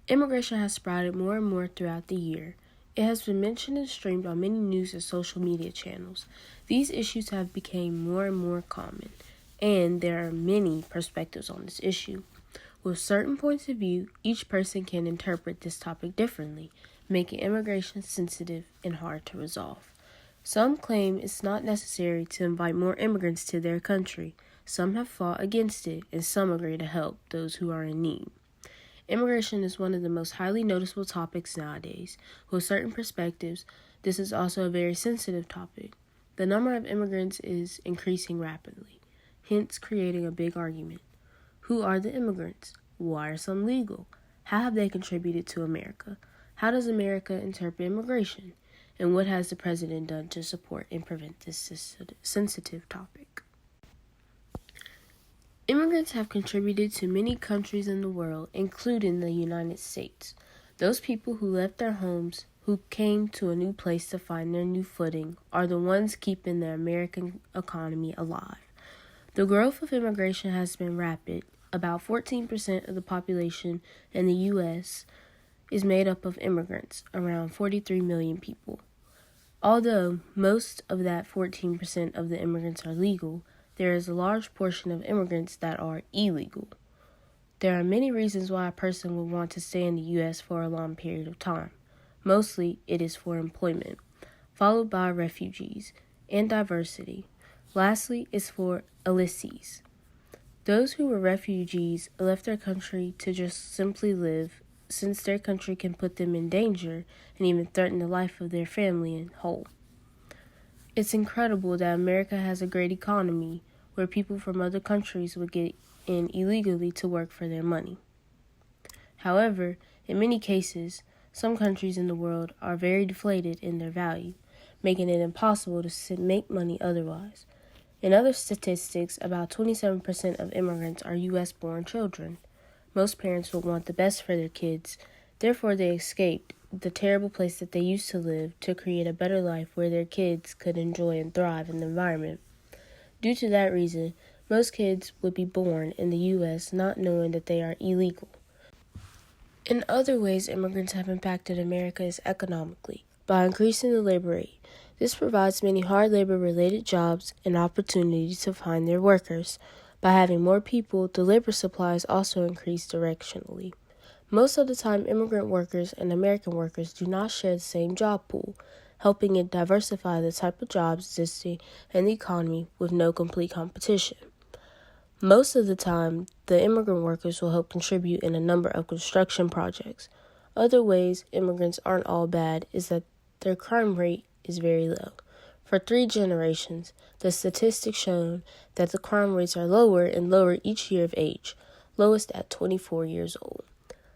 Immigration has sprouted more and more throughout the year. It has been mentioned and streamed on many news and social media channels. These issues have become more and more common, and there are many perspectives on this issue. With certain points of view, each person can interpret this topic differently, making immigration sensitive and hard to resolve. Some claim it's not necessary to invite more immigrants to their country. Some have fought against it, and some agree to help those who are in need. Immigration is one of the most highly noticeable topics nowadays. With certain perspectives, this is also a very sensitive topic. The number of immigrants is increasing rapidly, hence creating a big argument. Who are the immigrants? Why are some legal? How have they contributed to America? How does America interpret immigration? And what has the president done to support and prevent this sensitive topic? Immigrants have contributed to many countries in the world, including the United States. Those people who left their homes, who came to a new place to find their new footing, are the ones keeping the American economy alive. The growth of immigration has been rapid. About 14% of the population in the U.S. is made up of immigrants, around 43 million people. Although most of that 14% of the immigrants are legal, there is a large portion of immigrants that are illegal. There are many reasons why a person would want to stay in the U.S. for a long period of time. Mostly, it is for employment, followed by refugees and diversity. Lastly, it's for illicits. Those who were refugees left their country to just simply live, since their country can put them in danger and even threaten the life of their family and whole. It's incredible that America has a great economy where people from other countries would get in illegally to work for their money. However, in many cases, some countries in the world are very deflated in their value, making it impossible to make money otherwise. In other statistics, about 27% of immigrants are U.S.-born children. Most parents would want the best for their kids, therefore they escaped the terrible place that they used to live to create a better life where their kids could enjoy and thrive in the environment. Due to that reason, most kids would be born in the U.S. not knowing that they are illegal. In other ways, immigrants have impacted America is economically by increasing the labor rate. This provides many hard labor-related jobs and opportunities to find their workers. By having more people, the labor supplies also increase directionally. Most of the time, immigrant workers and American workers do not share the same job pool, helping it diversify the type of jobs existing in the economy with no complete competition. Most of the time, the immigrant workers will help contribute in a number of construction projects. Other ways immigrants aren't all bad is that their crime rate is very low. For 3 generations, the statistics shown that the crime rates are lower and lower each year of age, lowest at 24 years old.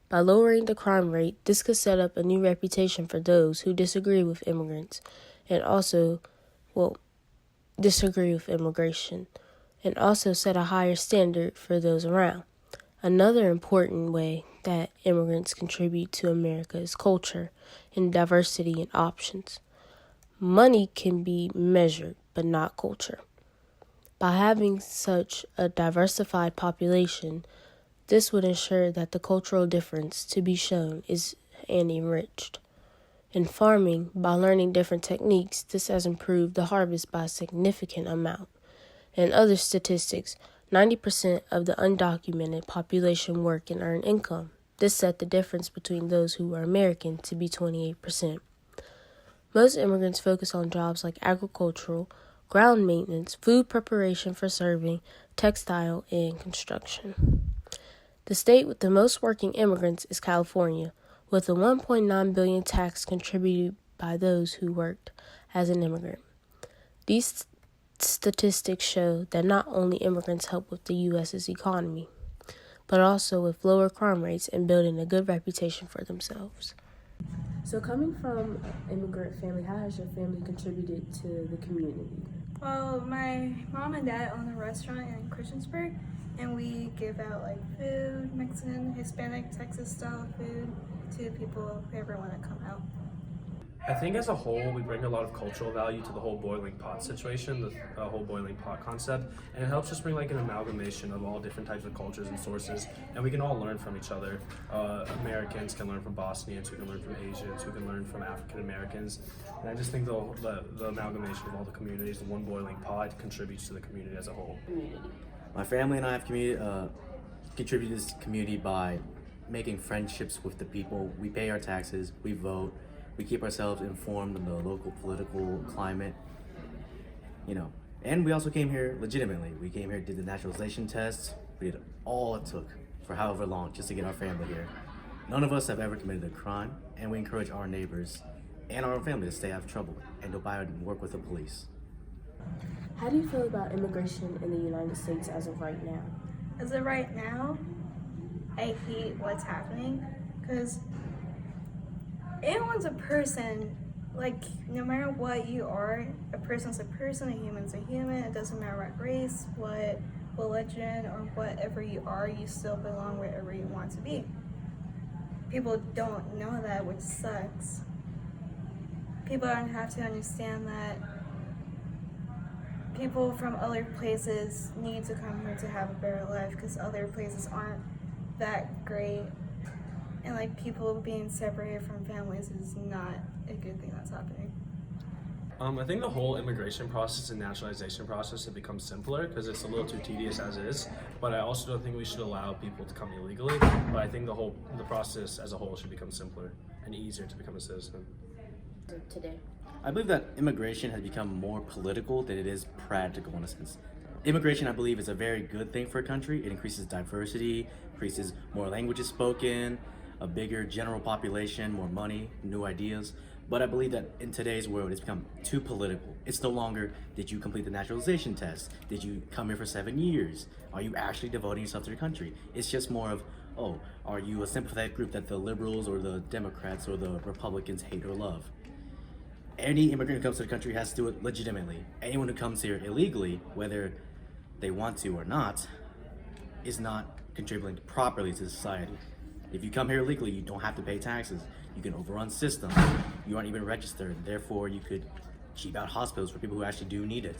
By lowering the crime rate, this could set up a new reputation for those who disagree with immigrants disagree with immigration, and also set a higher standard for those around. Another important way that immigrants contribute to America is culture and diversity and options. Money can be measured, but not culture. By having such a diversified population, this would ensure that the cultural difference to be shown is enriched. In farming, by learning different techniques, this has improved the harvest by a significant amount. In other statistics, 90% of the undocumented population work and earn income. This set the difference between those who are American to be 28%. Most immigrants focus on jobs like agricultural, ground maintenance, food preparation for serving, textile, and construction. The state with the most working immigrants is California, with a $1.9 billion tax contributed by those who worked as an immigrant. These statistics show that not only immigrants help with the U.S.'s economy, but also with lower crime rates and building a good reputation for themselves. So coming from an immigrant family, how has your family contributed to the community? Well, my mom and dad own a restaurant in Christiansburg, and we give out like food, Mexican, Hispanic, Texas style food to people who ever want to come out. I think as a whole, we bring a lot of cultural value to the whole boiling pot situation, the whole boiling pot concept, and it helps us bring like an amalgamation of all different types of cultures and sources, and we can all learn from each other. Americans can learn from Bosnians, who can learn from Asians, who can learn from African Americans, and I just think the amalgamation of all the communities in one boiling pot contributes to the community as a whole. My family and I have contributed to this community by making friendships with the people. We pay our taxes, we vote, we keep ourselves informed on the local political climate, And we also came here legitimately. We came here, did the naturalization tests, we did all it took for however long just to get our family here. None of us have ever committed a crime, and we encourage our neighbors and our family to stay out of trouble and to abide and work with the police. How do you feel about immigration in the United States as of right now? As of right now, I hate what's happening because anyone's a person. Like, no matter what you are, a person's a person, a human's a human. It doesn't matter what race, what religion, or whatever you are, you still belong wherever you want to be. People don't know that, which sucks. People don't have to understand that people from other places need to come here to have a better life because other places aren't that great. And like people being separated from families is not a good thing that's happening. I think the whole immigration process and naturalization process have become simpler because it's a little too tedious as is. But I also don't think we should allow people to come illegally. But I think the process as a whole should become simpler and easier to become a citizen. Today. I believe that immigration has become more political than it is practical in a sense. Immigration, I believe, is a very good thing for a country. It increases diversity, increases more languages spoken, a bigger general population, more money, new ideas. But I believe that in today's world, it's become too political. It's no longer, did you complete the naturalization test? Did you come here for 7 years? Are you actually devoting yourself to your country? It's just more of, oh, are you a sympathetic group that the liberals or the Democrats or the Republicans hate or love? Any immigrant who comes to the country has to do it legitimately. Anyone who comes here illegally, whether they want to or not, is not contributing properly to society. If you come here illegally, you don't have to pay taxes. You can overrun systems. You aren't even registered. Therefore, you could cheap out hospitals for people who actually do need it.